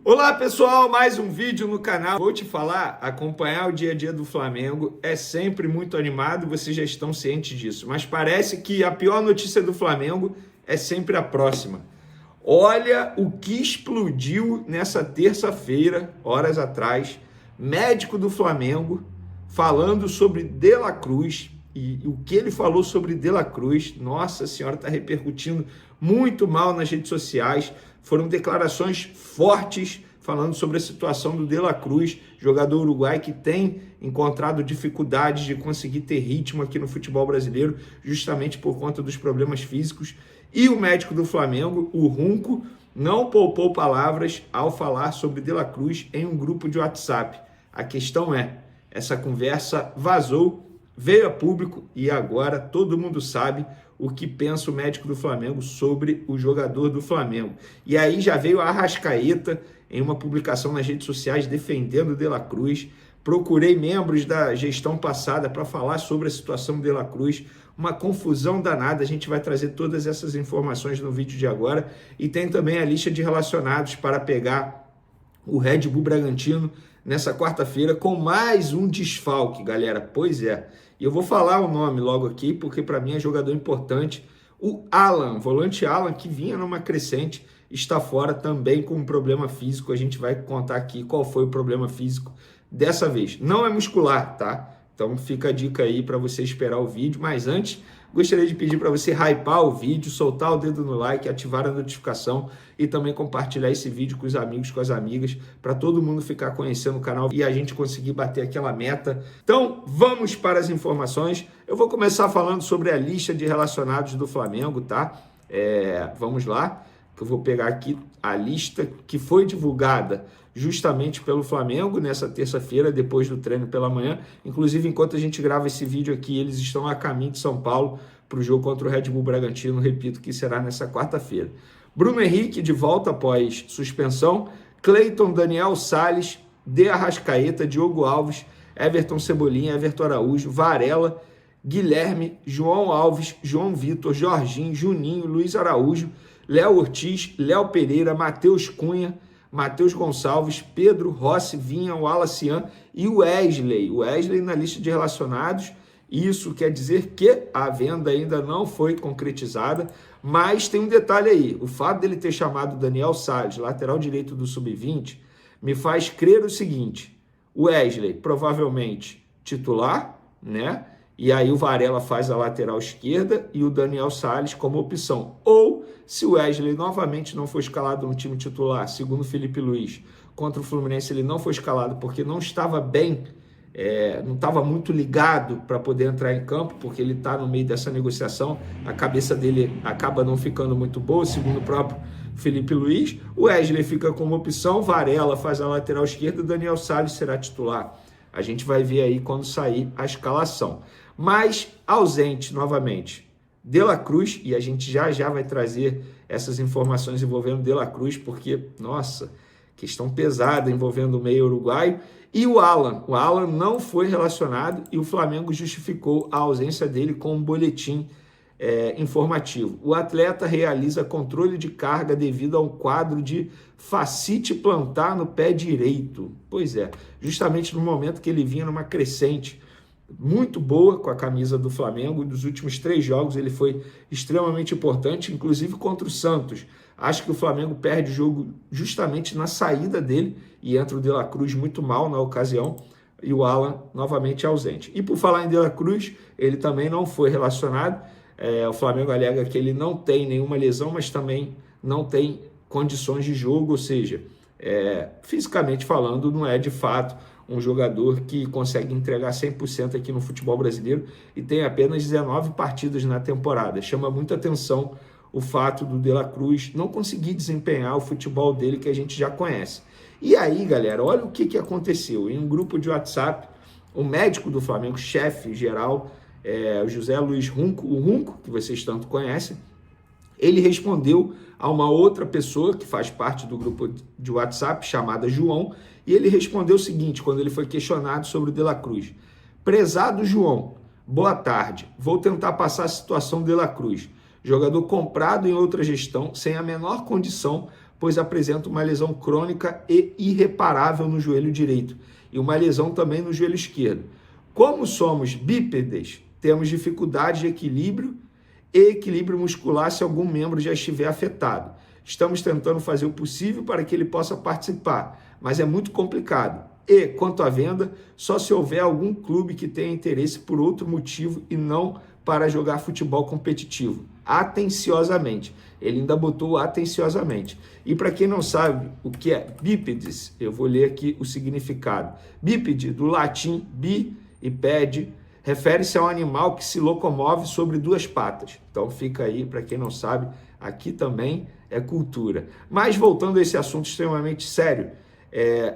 Olá pessoal, mais um vídeo no canal. Vou te falar, acompanhar o dia a dia do Flamengo é sempre muito animado, vocês já estão cientes disso, mas parece que a pior notícia do Flamengo é sempre a próxima. Olha o que explodiu nessa terça-feira, horas atrás, médico do Flamengo falando sobre De La Cruz, e o que ele falou sobre De La Cruz, nossa senhora, está repercutindo muito mal nas redes sociais. Foram declarações fortes falando sobre a situação do De La Cruz, jogador uruguai que tem encontrado dificuldades de conseguir ter ritmo aqui no futebol brasileiro, justamente por conta dos problemas físicos. E o médico do Flamengo, o Runco, não poupou palavras ao falar sobre De La Cruz em um grupo de WhatsApp. A questão é, essa conversa vazou, veio a público e agora todo mundo sabe o que pensa o médico do Flamengo sobre o jogador do Flamengo. E aí já veio a Arrascaeta em uma publicação nas redes sociais defendendo o De La Cruz. Procurei membros da gestão passada para falar sobre a situação do De La Cruz. Uma confusão danada, a gente vai trazer todas essas informações no vídeo de agora. E tem também a lista de relacionados para pegar o Red Bull Bragantino nessa quarta-feira com mais um desfalque, galera. Pois é, e eu vou falar o nome logo aqui, porque para mim é jogador importante. O Alan, volante Alan, que vinha numa crescente, está fora também com um problema físico. A gente vai contar aqui qual foi o problema físico dessa vez. Não é muscular, tá? Então fica a dica aí para você esperar o vídeo, mas antes gostaria de pedir para você hypar o vídeo, soltar o dedo no like, ativar a notificação e também compartilhar esse vídeo com os amigos, com as amigas, para todo mundo ficar conhecendo o canal e a gente conseguir bater aquela meta. Então vamos para as informações. Eu vou começar falando sobre a lista de relacionados do Flamengo, tá? Vamos lá, que eu vou pegar aqui a lista que foi divulgada justamente pelo Flamengo nessa terça-feira, depois do treino pela manhã. Inclusive, enquanto a gente grava esse vídeo aqui, eles estão a caminho de São Paulo para o jogo contra o Red Bull Bragantino, repito, que será nessa quarta-feira. Bruno Henrique de volta após suspensão, Cleiton, Daniel Sales, De Arrascaeta, Diogo Alves, Everton Cebolinha, Everton Araújo, Varela, Guilherme, João Alves, João Vitor, Jorginho, Juninho, Luiz Araújo, Léo Ortiz, Léo Pereira, Matheus Cunha, Matheus Gonçalves, Pedro Rossi, Vinha, Wallacian e o Wesley. O Wesley na lista de relacionados. Isso quer dizer que a venda ainda não foi concretizada, mas tem um detalhe aí. O fato dele ter chamado Daniel Sales, lateral direito do Sub-20, me faz crer o seguinte: o Wesley provavelmente titular, né? E aí o Varela faz a lateral esquerda e o Daniel Sales como opção. Ou, se o Wesley novamente não for escalado no time titular, segundo o Felipe Luiz, contra o Fluminense ele não foi escalado porque não estava bem, não estava muito ligado para poder entrar em campo, porque ele está no meio dessa negociação, a cabeça dele acaba não ficando muito boa, segundo o próprio Felipe Luiz. O Wesley fica como opção, Varela faz a lateral esquerda e o Daniel Sales será titular. A gente vai ver aí quando sair a escalação. Mas ausente novamente De La Cruz, e a gente já vai trazer essas informações envolvendo De La Cruz, porque, nossa, questão pesada envolvendo o meio uruguaio. E o Alan não foi relacionado e o Flamengo justificou a ausência dele com um boletim informativo. O atleta realiza controle de carga devido a um quadro de fascite plantar no pé direito. Pois é, justamente no momento que ele vinha numa crescente muito boa com a camisa do Flamengo. Dos últimos 3 jogos ele foi extremamente importante, inclusive contra o Santos. Acho que o Flamengo perde o jogo justamente na saída dele e entra o De La Cruz muito mal na ocasião e o Alan novamente ausente. E por falar em De La Cruz, ele também não foi relacionado. O Flamengo alega que ele não tem nenhuma lesão, mas também não tem condições de jogo, ou seja, fisicamente falando, não é de fato um jogador que consegue entregar 100% aqui no futebol brasileiro e tem apenas 19 partidas na temporada. Chama muita atenção o fato do De La Cruz não conseguir desempenhar o futebol dele que a gente já conhece. E aí, galera, olha o que aconteceu. Em um grupo de WhatsApp, o médico do Flamengo, chefe geral, o José Luiz Runco, o Runco, que vocês tanto conhecem, ele respondeu a uma outra pessoa que faz parte do grupo de WhatsApp, chamada João, e ele respondeu o seguinte, quando ele foi questionado sobre o De La Cruz: prezado João, boa tarde, vou tentar passar a situação do De La Cruz, jogador comprado em outra gestão, sem a menor condição pois apresenta uma lesão crônica e irreparável no joelho direito e uma lesão também no joelho esquerdo. Como somos bípedes, temos dificuldade de equilíbrio e equilíbrio muscular se algum membro já estiver afetado. Estamos tentando fazer o possível para que ele possa participar, mas é muito complicado. E, quanto à venda, só se houver algum clube que tenha interesse por outro motivo e não para jogar futebol competitivo. Atenciosamente. Ele ainda botou atenciosamente. E para quem não sabe o que é bípedes, eu vou ler aqui o significado. Bípede, do latim bi e pede, refere-se a um animal que se locomove sobre duas patas. Então fica aí, para quem não sabe, aqui também é cultura. Mas voltando a esse assunto extremamente sério,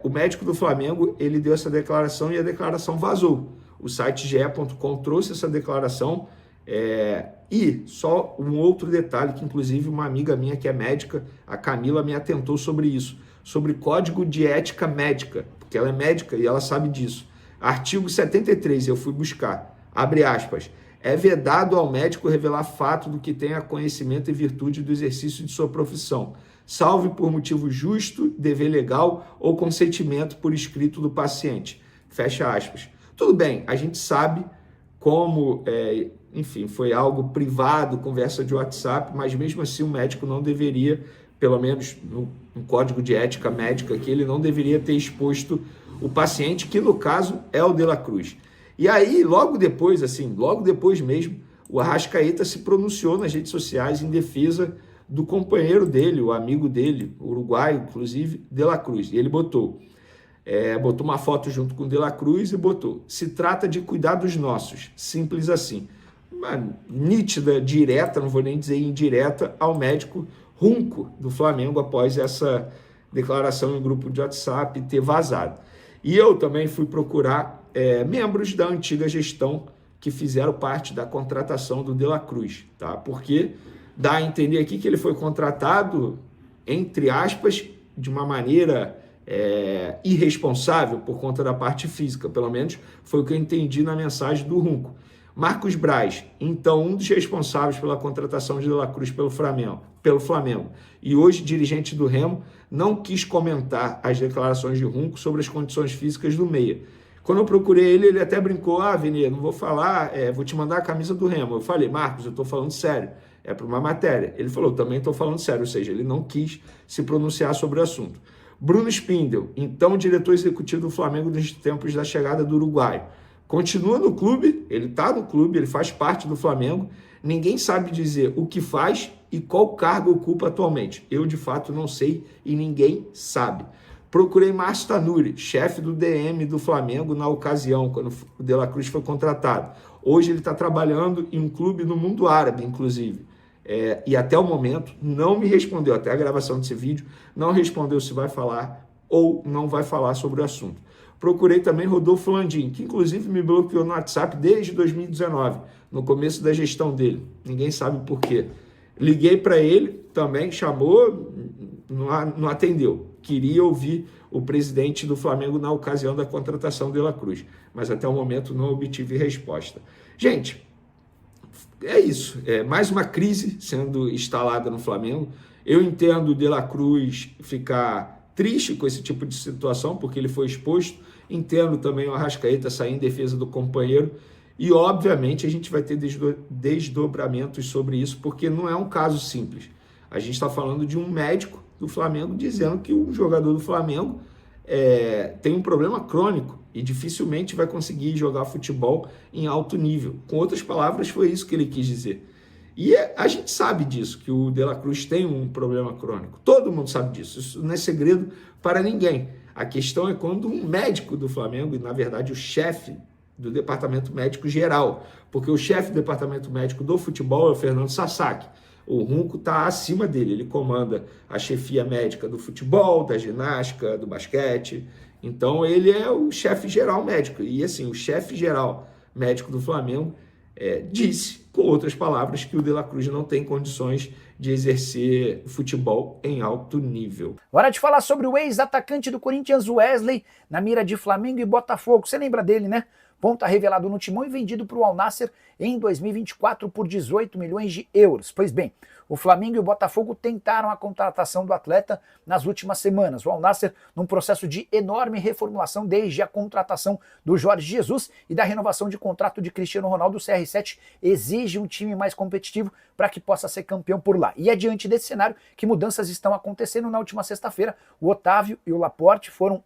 o médico do Flamengo, ele deu essa declaração e a declaração vazou. O site ge.com trouxe essa declaração e só um outro detalhe que inclusive uma amiga minha que é médica, a Camila, me atentou sobre isso, sobre código de ética médica, porque ela é médica e ela sabe disso. Artigo 73, eu fui buscar, abre aspas, é vedado ao médico revelar fato do que tenha conhecimento e virtude do exercício de sua profissão, salve por motivo justo, dever legal ou consentimento por escrito do paciente. Fecha aspas. Tudo bem, a gente sabe como, enfim, foi algo privado, conversa de WhatsApp, mas mesmo assim o médico não deveria, pelo menos no código de ética médica, que ele não deveria ter exposto o paciente, que no caso é o De La Cruz. E aí, logo depois mesmo, o Arrascaeta se pronunciou nas redes sociais em defesa do companheiro dele, o amigo dele, uruguaio, inclusive, De La Cruz. E ele botou uma foto junto com o De La Cruz e botou: se trata de cuidar dos nossos, simples assim. Uma nítida, direta, não vou nem dizer indireta, ao médico Runco do Flamengo após essa declaração em grupo de WhatsApp ter vazado. E eu também fui procurar membros da antiga gestão que fizeram parte da contratação do De La Cruz, tá? Porque dá a entender aqui que ele foi contratado, entre aspas, de uma maneira irresponsável por conta da parte física, pelo menos foi o que eu entendi na mensagem do Runco. Marcos Braz, então um dos responsáveis pela contratação de De La Cruz pelo Flamengo, e hoje dirigente do Remo, não quis comentar as declarações de Runco sobre as condições físicas do meia. Quando eu procurei ele, ele até brincou: Vene, não vou falar, vou te mandar a camisa do Remo. Eu falei: Marcos, eu estou falando sério, é para uma matéria. Ele falou: também estou falando sério, ou seja, ele não quis se pronunciar sobre o assunto. Bruno Spindel, então diretor executivo do Flamengo nos tempos da chegada do uruguaio. Continua no clube, ele está no clube, ele faz parte do Flamengo, ninguém sabe dizer o que faz e qual cargo ocupa atualmente. Eu, de fato, não sei e ninguém sabe. Procurei Márcio Tanuri, chefe do DM do Flamengo na ocasião, quando o De La Cruz foi contratado. Hoje ele está trabalhando em um clube no mundo árabe, inclusive. E até o momento não me respondeu, até a gravação desse vídeo, não respondeu se vai falar ou não vai falar sobre o assunto. Procurei também Rodolfo Landim, que inclusive me bloqueou no WhatsApp desde 2019, no começo da gestão dele. Ninguém sabe por quê. Liguei para ele, também chamou, não atendeu. Queria ouvir o presidente do Flamengo na ocasião da contratação de De La Cruz, mas até o momento não obtive resposta. Gente, é isso. Mais uma crise sendo instalada no Flamengo. Eu entendo o De La Cruz ficar triste com esse tipo de situação, porque ele foi exposto. Entendo também o Arrascaeta sair em defesa do companheiro. E, obviamente, a gente vai ter desdobramentos sobre isso, porque não é um caso simples. A gente está falando de um médico do Flamengo dizendo que o jogador do Flamengo tem um problema crônico e dificilmente vai conseguir jogar futebol em alto nível. Com outras palavras, foi isso que ele quis dizer. E a gente sabe disso, que o De La Cruz tem um problema crônico. Todo mundo sabe disso. Isso não é segredo para ninguém. A questão é quando um médico do Flamengo, e na verdade o chefe do departamento médico geral, porque o chefe do departamento médico do futebol é o Fernando Sasaki. O Runco está acima dele, ele comanda a chefia médica do futebol, da ginástica, do basquete. Então ele é o chefe geral médico. E assim, o chefe geral médico do Flamengo disse Com outras palavras, que o De La Cruz não tem condições de exercer futebol em alto nível. Hora de falar sobre o ex-atacante do Corinthians, Wesley, na mira de Flamengo e Botafogo. Você lembra dele, né? Ponta revelado no Timão e vendido para o Al Nassr em 2024 por 18 milhões de euros. Pois bem, o Flamengo e o Botafogo tentaram a contratação do atleta nas últimas semanas. O Al Nassr num processo de enorme reformulação desde a contratação do Jorge Jesus e da renovação de contrato de Cristiano Ronaldo. O CR7 exige um time mais competitivo para que possa ser campeão por lá. E é diante desse cenário que mudanças estão acontecendo. Na última sexta-feira, o Otávio e o Laporte foram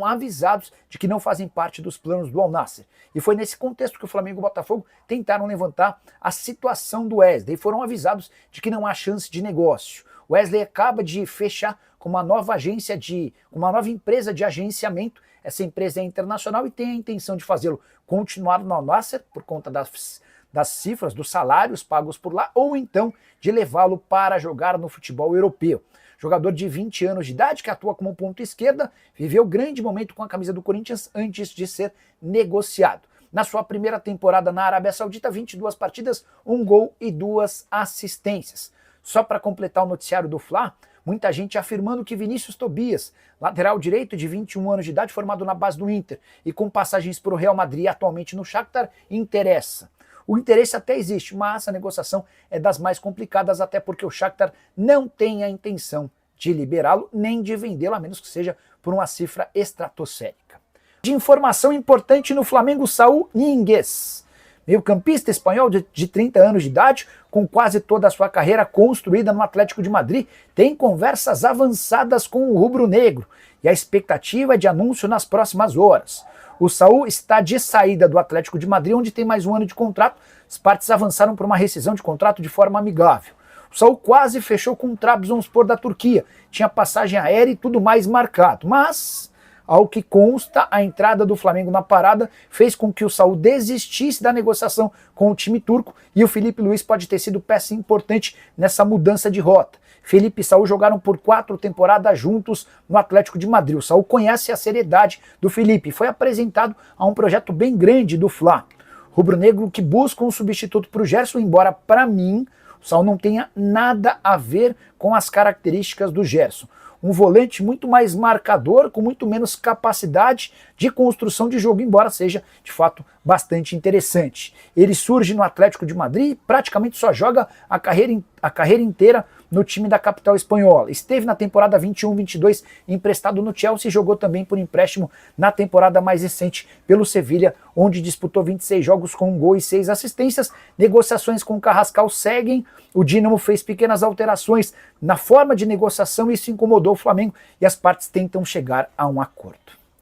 avisados de que não fazem parte dos planos do Al Nassr. E foi nesse contexto que o Flamengo e o Botafogo tentaram levantar a situação do Wesley e foram avisados de que não há chance de negócio. O Wesley acaba de fechar com uma nova empresa de agenciamento. Essa empresa é internacional e tem a intenção de fazê-lo continuar no Al Nassr por conta das cifras, dos salários pagos por lá, ou então de levá-lo para jogar no futebol europeu. Jogador de 20 anos de idade que atua como ponta esquerda, viveu grande momento com a camisa do Corinthians antes de ser negociado. Na sua primeira temporada na Arábia Saudita, 22 partidas, 1 gol e 2 assistências. Só para completar o noticiário do Fla, muita gente afirmando que Vinícius Tobias, lateral direito de 21 anos de idade, formado na base do Inter e com passagens para o Real Madrid atualmente no Shakhtar, interessa. O interesse até existe, mas a negociação é das mais complicadas, até porque o Shakhtar não tem a intenção de liberá-lo nem de vendê-lo, a menos que seja por uma cifra estratosférica. De informação importante no Flamengo, Saúl Ñíguez, meio-campista espanhol de 30 anos de idade, com quase toda a sua carreira construída no Atlético de Madrid, tem conversas avançadas com o rubro-negro e a expectativa é de anúncio nas próximas horas. O Saúl está de saída do Atlético de Madrid, onde tem mais um ano de contrato. As partes avançaram para uma rescisão de contrato de forma amigável. O Saúl quase fechou com o Trabzonspor da Turquia, tinha passagem aérea e tudo mais marcado, mas, ao que consta, a entrada do Flamengo na parada fez com que o Saúl desistisse da negociação com o time turco e o Filipe Luís pode ter sido peça importante nessa mudança de rota. Felipe e Saúl jogaram por 4 temporadas juntos no Atlético de Madrid. O Saúl conhece a seriedade do Felipe e foi apresentado a um projeto bem grande do Fla. Rubro-negro que busca um substituto para o Gerson, embora para mim o Saúl não tenha nada a ver com as características do Gerson. Um volante muito mais marcador, com muito menos capacidade de construção de jogo, embora seja, de fato, bastante interessante. Ele surge no Atlético de Madrid e praticamente só joga a carreira inteira no time da capital espanhola. Esteve na temporada 21-22 emprestado no Chelsea e jogou também por empréstimo na temporada mais recente pelo Sevilha, onde disputou 26 jogos com 1 gol e 6 assistências. Negociações com o Carrascal seguem. O Dínamo fez pequenas alterações na forma de negociação e isso incomodou o Flamengo e as partes tentam chegar a um acordo.